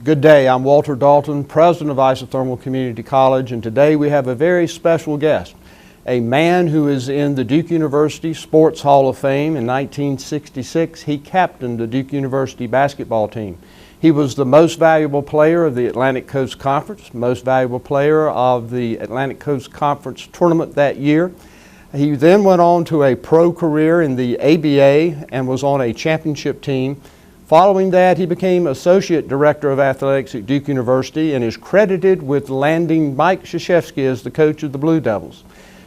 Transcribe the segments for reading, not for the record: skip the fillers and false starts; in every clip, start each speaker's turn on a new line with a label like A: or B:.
A: Good day, I'm Walter Dalton, president of Isothermal Community College, and today we have a very special guest, a man who is in the Duke University Sports Hall of Fame. In 1966, he captained the Duke University basketball team. He was the most valuable player of the Atlantic Coast Conference, most valuable player of the Atlantic Coast Conference tournament that year. He then went on to a pro career in the ABA and was on a championship team. Following that, he became Associate Director of Athletics at Duke University and is credited with landing Mike Krzyzewski as the coach of the Blue Devils.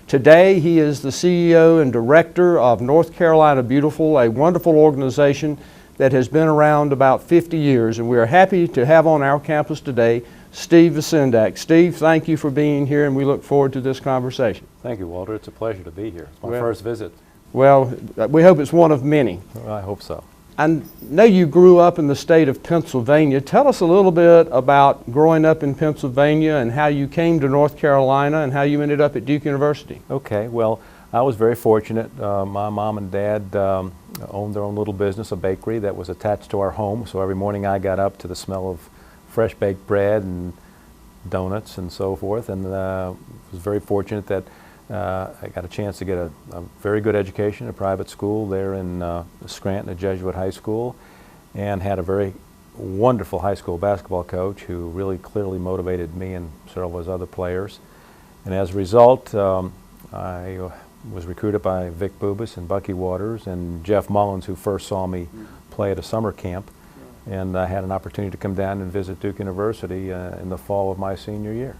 A: Today, he is the CEO and Director of North Carolina Beautiful, a wonderful organization that has been around about 50 years, and we are happy to have on our campus today Steve Vacendak. Steve, thank you for being here, and we look forward to this conversation.
B: Thank you, Walter. It's a pleasure to be here. It's my first visit.
A: Well, we hope it's one of many.
B: I hope so.
A: I know you grew up in the state of Pennsylvania. Tell us a little bit about growing up in Pennsylvania and how you came to North Carolina and how you ended up at Duke University.
B: Okay, well, I was very fortunate. My mom and dad owned their own little business, a bakery that was attached to our home. So every morning I got up to the smell of fresh baked bread and donuts and so forth, and was very fortunate that I got a chance to get a very good education at a private school there in Scranton, a Jesuit high school, and had a very wonderful high school basketball coach who really clearly motivated me and several of his other players. And as a result, I was recruited by Vic Bubas and Bucky Waters and Jeff Mullins, who first saw me play at a summer camp. And I had an opportunity to come down and visit Duke University in the fall of my senior year.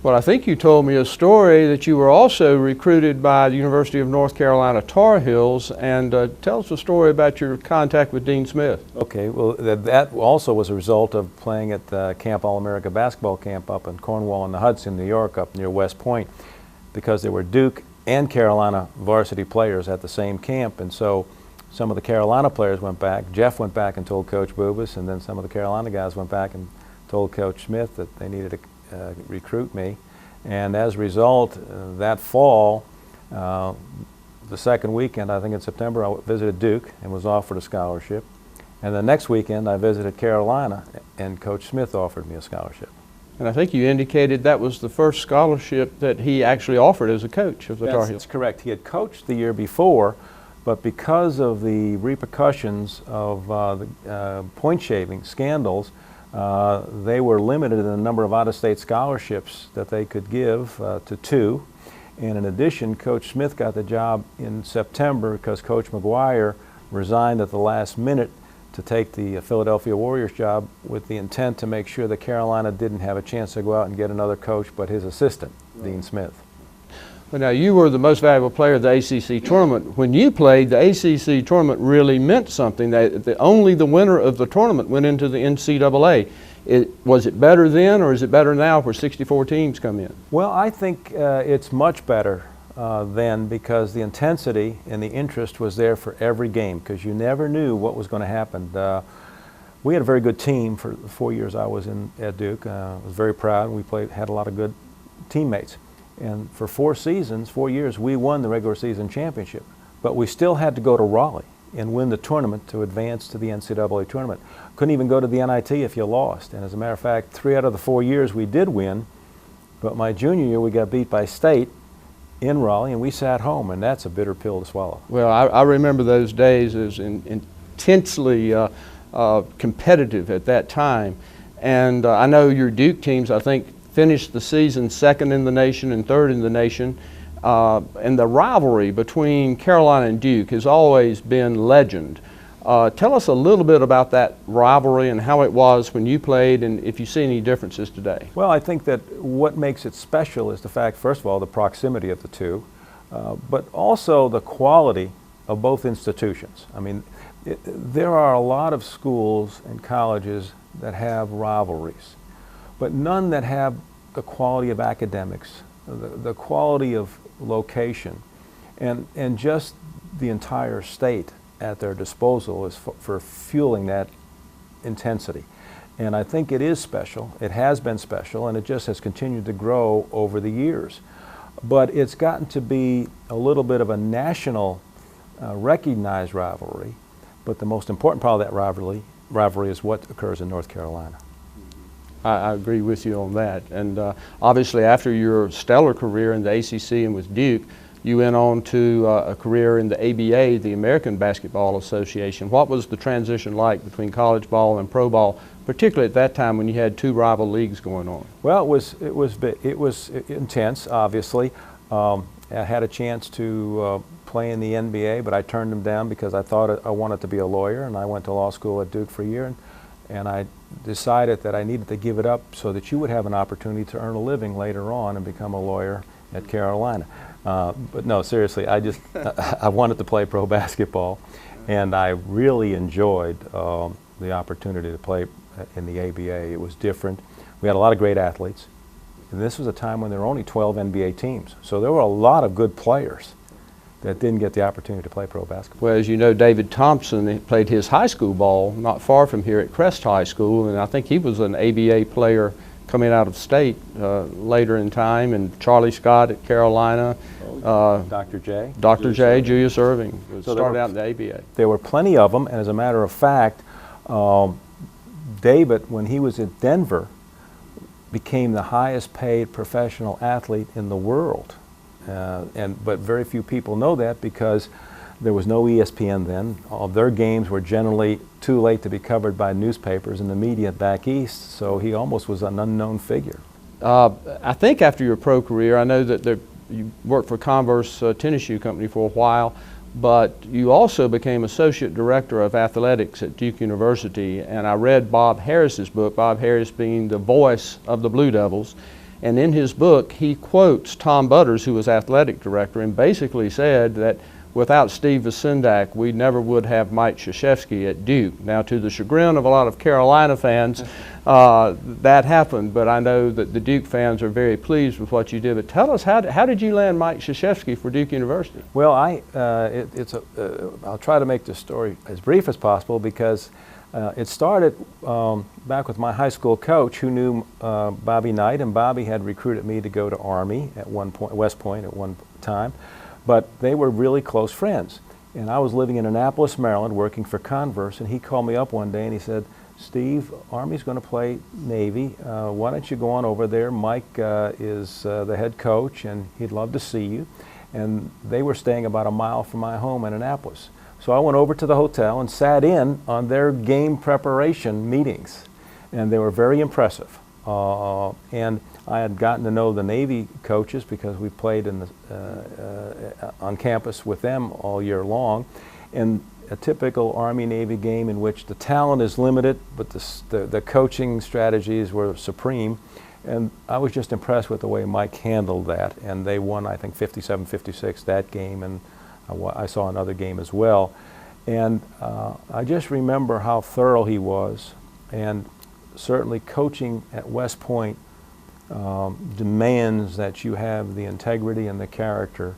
A: Well, I think you told me a story that you were also recruited by the University of North Carolina Tar Heels, and tell us a story about your contact with Dean Smith.
B: Okay, well, that also was a result of playing at the Camp All-America basketball camp up in Cornwall on the Hudson, New York, up near West Point, because there were Duke and Carolina varsity players at the same camp, and so some of the Carolina players went back. Jeff went back and told Coach Bubas, and then some of the Carolina guys went back and told Coach Smith that they needed to recruit me. And as a result, that fall, the second weekend, I think in September, I visited Duke and was offered a scholarship. And the next weekend, I visited Carolina, and Coach Smith offered me a scholarship.
A: And I think you indicated that was the first scholarship that he actually offered as a coach of the Tar Heels.
B: That's correct. He had coached the year before, but because of the repercussions of the point shaving scandals, they were limited in the number of out-of-state scholarships that they could give to 2. And in addition, Coach Smith got the job in September because Coach McGuire resigned at the last minute to take the Philadelphia Warriors job with the intent to make sure that Carolina didn't have a chance to go out and get another coach but his assistant, Dean Smith.
A: Well, now, you were the most valuable player of the ACC tournament. When you played, the ACC tournament really meant something. Only the winner of the tournament went into the NCAA. Was it better then, or is it better now where 64 teams come in? Well,
B: I think it's much better then, because the intensity and the interest was there for every game, because you never knew what was going to happen. We had a very good team for the 4 years I was at Duke. I was very proud. We had a lot of good teammates. And for 4 seasons, 4 years, we won the regular season championship. But we still had to go to Raleigh and win the tournament to advance to the NCAA tournament. Couldn't even go to the NIT if you lost. And as a matter of fact, 3 out of the 4 years we did win. But my junior year, we got beat by State in Raleigh, and we sat home, and that's a bitter pill to swallow.
A: Well, I remember those days as intensely competitive at that time. And I know your Duke teams, I think, finished the season 2nd in the nation and 3rd in the nation. And the rivalry between Carolina and Duke has always been legend. Tell us a little bit about that rivalry and how it was when you played, and if you see any differences today.
B: Well, I think that what makes it special is the fact, first of all, the proximity of the two, but also the quality of both institutions. I mean, there are a lot of schools and colleges that have rivalries, but none that have the quality of academics, the quality of location, and just the entire state at their disposal is for fueling that intensity. And I think it is special. It has been special, and it just has continued to grow over the years. But it's gotten to be a little bit of a national recognized rivalry, but the most important part of that rivalry is what occurs in North Carolina.
A: I agree with you on that. And obviously after your stellar career in the ACC and with Duke, you went on to a career in the ABA, the American Basketball Association. What was the transition like between college ball and pro ball, particularly at that time when you had two rival leagues going on?
B: Well, it was intense, obviously. I had a chance to play in the NBA, but I turned them down because I thought I wanted to be a lawyer, and I went to law school at Duke for a year, and I decided that I needed to give it up so that you would have an opportunity to earn a living later on and become a lawyer at Carolina. But no, seriously, I wanted to play pro basketball, and I really enjoyed the opportunity to play in the ABA. It was different. We had a lot of great athletes. And this was a time when there were only 12 NBA teams. So there were a lot of good players that didn't get the opportunity to play pro basketball.
A: Well, as you know, David Thompson, he played his high school ball not far from here at Crest High School, and I think he was an ABA player coming out of state later in time, and Charlie Scott at Carolina.
B: Dr. J.
A: Dr. J, Julius Irving,
B: So
A: started out in the ABA.
B: There were plenty of them, and as a matter of fact, David, when he was at Denver, became the highest paid professional athlete in the world. But very few people know that because there was no ESPN then. All their games were generally too late to be covered by newspapers and the media back east, so he almost was an unknown figure.
A: I think after your pro career, I know that you worked for Converse Tennis Shoe Company for a while, but you also became Associate Director of Athletics at Duke University, and I read Bob Harris's book, Bob Harris being the voice of the Blue Devils, and in his book he quotes Tom Butters, who was Athletic Director, and basically said that without Steve Vacendak, we never would have Mike Krzyzewski at Duke. Now, to the chagrin of a lot of Carolina fans, that happened, but I know that the Duke fans are very pleased with what you did. But tell us, how did you land Mike Krzyzewski for Duke University?
B: Well, I'll try to make this story as brief as possible because it started back with my high school coach who knew Bobby Knight, and Bobby had recruited me to go to Army at one point, West Point at one time. But they were really close friends. And I was living in Annapolis, Maryland, working for Converse, and he called me up one day and he said, Steve, Army's going to play Navy. Why don't you go on over there? Mike is the head coach, and he'd love to see you. And they were staying about a mile from my home in Annapolis. So I went over to the hotel and sat in on their game preparation meetings, and they were very impressive. And I had gotten to know the Navy coaches because we played in on campus with them all year long. And a typical Army-Navy game in which the talent is limited, but the coaching strategies were supreme. And I was just impressed with the way Mike handled that. And they won, I think, 57-56 that game, and I saw another game as well. And I just remember how thorough he was. And certainly coaching at West Point demands that you have the integrity and the character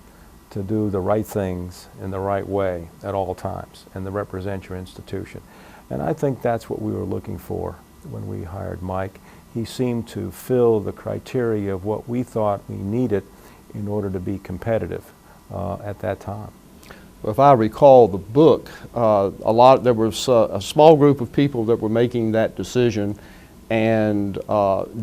B: to do the right things in the right way at all times and to represent your institution. And I think that's what we were looking for when we hired Mike. He seemed to fill the criteria of what we thought we needed in order to be competitive at that time.
A: Well, if I recall the book, there was a small group of people that were making that decision, and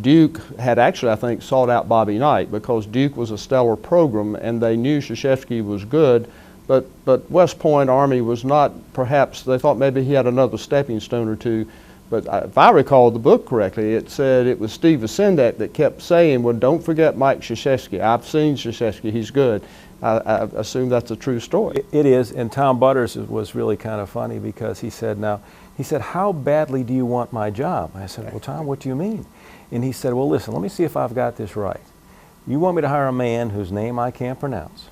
A: Duke had actually, I think, sought out Bobby Knight because Duke was a stellar program and they knew Krzyzewski was good, but West Point Army was not, perhaps, they thought maybe he had another stepping stone or two. But if I recall the book correctly, it said it was Steve Vacendak that kept saying, well, don't forget Mike Krzyzewski. I've seen Krzyzewski, he's good. I assume that's a true story.
B: It is, and Tom Butters was really kind of funny because he said, how badly do you want my job? I said, well, Tom, what do you mean? And he said, well, listen, let me see if I've got this right. You want me to hire a man whose name I can't pronounce,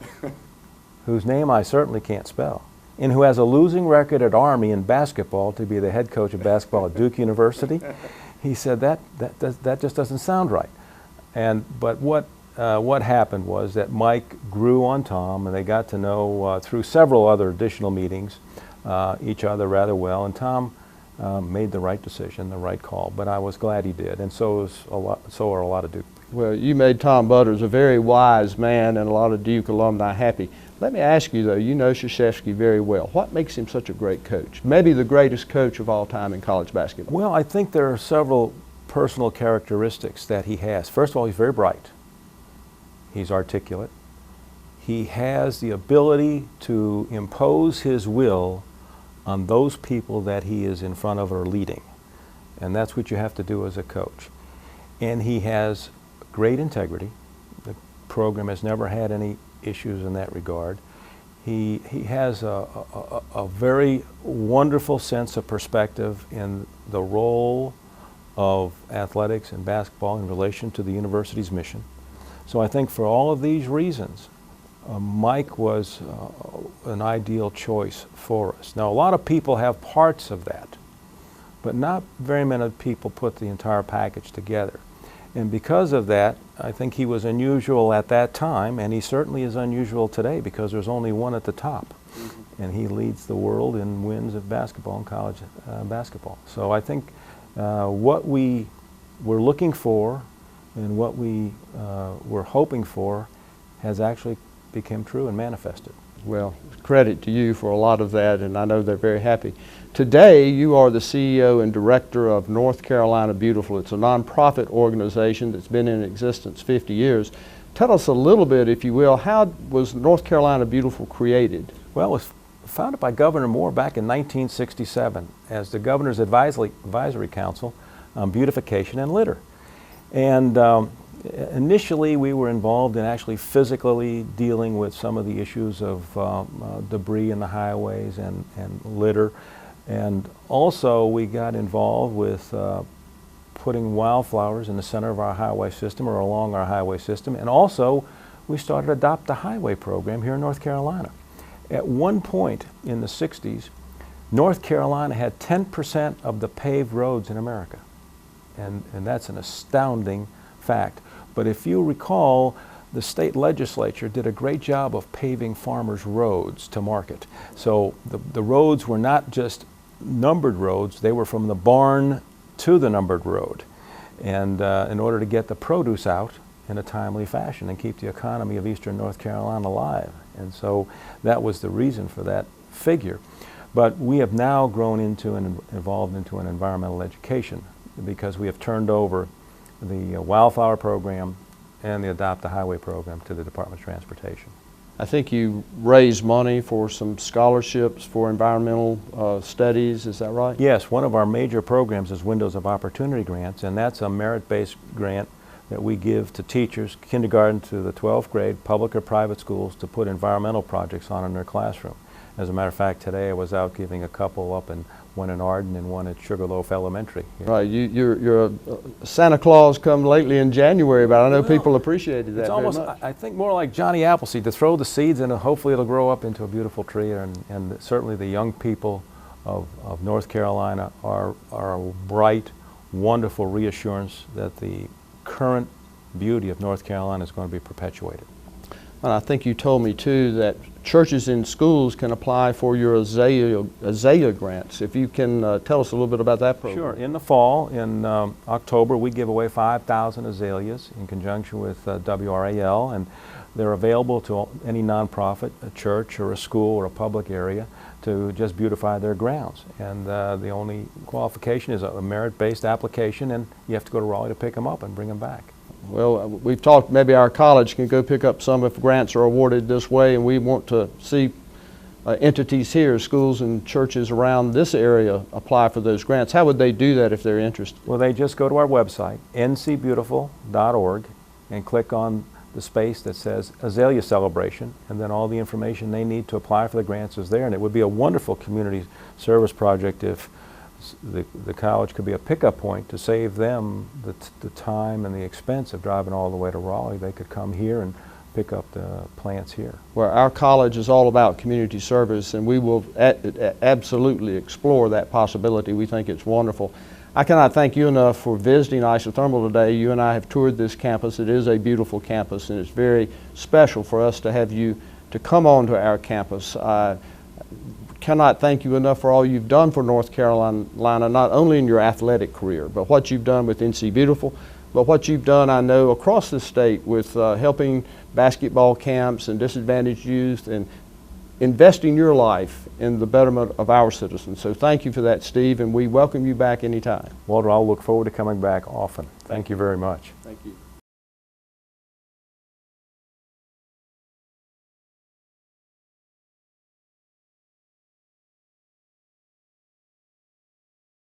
B: whose name I certainly can't spell, and who has a losing record at Army in basketball to be the head coach of basketball at Duke University? He said, that just doesn't sound right. But what happened was that Mike grew on Tom, and they got to know through several other additional meetings each other rather well, and Tom made the right decision, the right call. But I was glad he did, and so are a lot of Duke.
A: Well, you made Tom Butters a very wise man and a lot of Duke alumni happy. Let me ask you, though, you know Krzyzewski very well. What makes him such a great coach? Maybe the greatest coach of all time in college basketball.
B: Well, I think there are several personal characteristics that he has. First of all, he's very bright. He's articulate. He has the ability to impose his will on those people that he is in front of or leading. And that's what you have to do as a coach. And he has great integrity. The program has never had any issues in that regard. He has a very wonderful sense of perspective in the role of athletics and basketball in relation to the university's mission. So I think for all of these reasons, Mike was an ideal choice for us. Now, a lot of people have parts of that, but not very many people put the entire package together. And because of that, I think he was unusual at that time, and he certainly is unusual today because there's only one at the top. And he leads the world in wins of basketball and college basketball. So I think what we were looking for and what we were hoping for has actually become true and manifested.
A: Well, credit to you for a lot of that, and I know they're very happy. Today, you are the CEO and director of North Carolina Beautiful. It's a nonprofit organization that's been in existence 50 years. Tell us a little bit, if you will, how was North Carolina Beautiful created?
B: Well, it was founded by Governor Moore back in 1967 as the Governor's Advisory Council on Beautification and Litter. And initially, we were involved in actually physically dealing with some of the issues of debris in the highways and litter. And also, we got involved with putting wildflowers in the center of our highway system or along our highway system. And also, we started to adopt the highway program here in North Carolina. At one point in the 60s, North Carolina had 10% of the paved roads in America. And that's an astounding fact. But if you recall, the state legislature did a great job of paving farmers' roads to market. So the roads were not just numbered roads, they were from the barn to the numbered road. And in order to get the produce out in a timely fashion and keep the economy of eastern North Carolina alive. And so that was the reason for that figure. But we have now grown into and evolved into an environmental education because we have turned over the wildflower program and the Adopt the Highway program to the Department of Transportation.
A: I think you raised money for some scholarships for environmental studies, is that right?
B: Yes, one of our major programs is Windows of Opportunity grants, and that's a merit-based grant that we give to teachers, kindergarten to the 12th grade, public or private schools, to put environmental projects on in their classroom. As a matter of fact, today I was out giving a couple up in one in Arden and one at Sugarloaf Elementary.
A: Right, you're a Santa Claus come lately in January, but I know people appreciated that
B: it's
A: very
B: almost,
A: much.
B: I think more like Johnny Appleseed, to throw the seeds and hopefully it'll grow up into a beautiful tree, and certainly the young people of North Carolina are a bright, wonderful reassurance that the current beauty of North Carolina is going to be perpetuated.
A: And I think you told me too that churches and schools can apply for your azalea grants. If you can tell us a little bit about that program.
B: Sure. In the fall, in October, we give away 5,000 azaleas in conjunction with WRAL, and they're available to any nonprofit, a church or a school or a public area, to just beautify their grounds. And the only qualification is a merit-based application, and you have to go to Raleigh to pick them up and bring them back.
A: Well, we've talked, maybe our college can go pick up some if grants are awarded this way, and we want to see entities here, schools and churches around this area apply for those grants. How would they do that if they're interested?
B: Well, they just go to our website, ncbeautiful.org, and click on the space that says Azalea Celebration, and then all the information they need to apply for the grants is there. And it would be a wonderful community service project if the college could be a pickup point to save them the time and the expense of driving all the way to Raleigh. They could come here and pick up the plants here.
A: Well, our college is all about community service, and we will absolutely explore that possibility. We think it's wonderful. I cannot thank you enough for visiting Isothermal today. You and I have toured this campus. It is a beautiful campus, and it's very special for us to have you to come on to our campus. Cannot thank you enough for all you've done for North Carolina, not only in your athletic career, but what you've done with NC Beautiful, but what you've done, I know, across the state with helping basketball camps and disadvantaged youth and investing your life in the betterment of our citizens. So thank you for that, Steve, and we welcome you back anytime.
B: Walter, I'll look forward to coming back often. Thank you very much.
A: Thank you.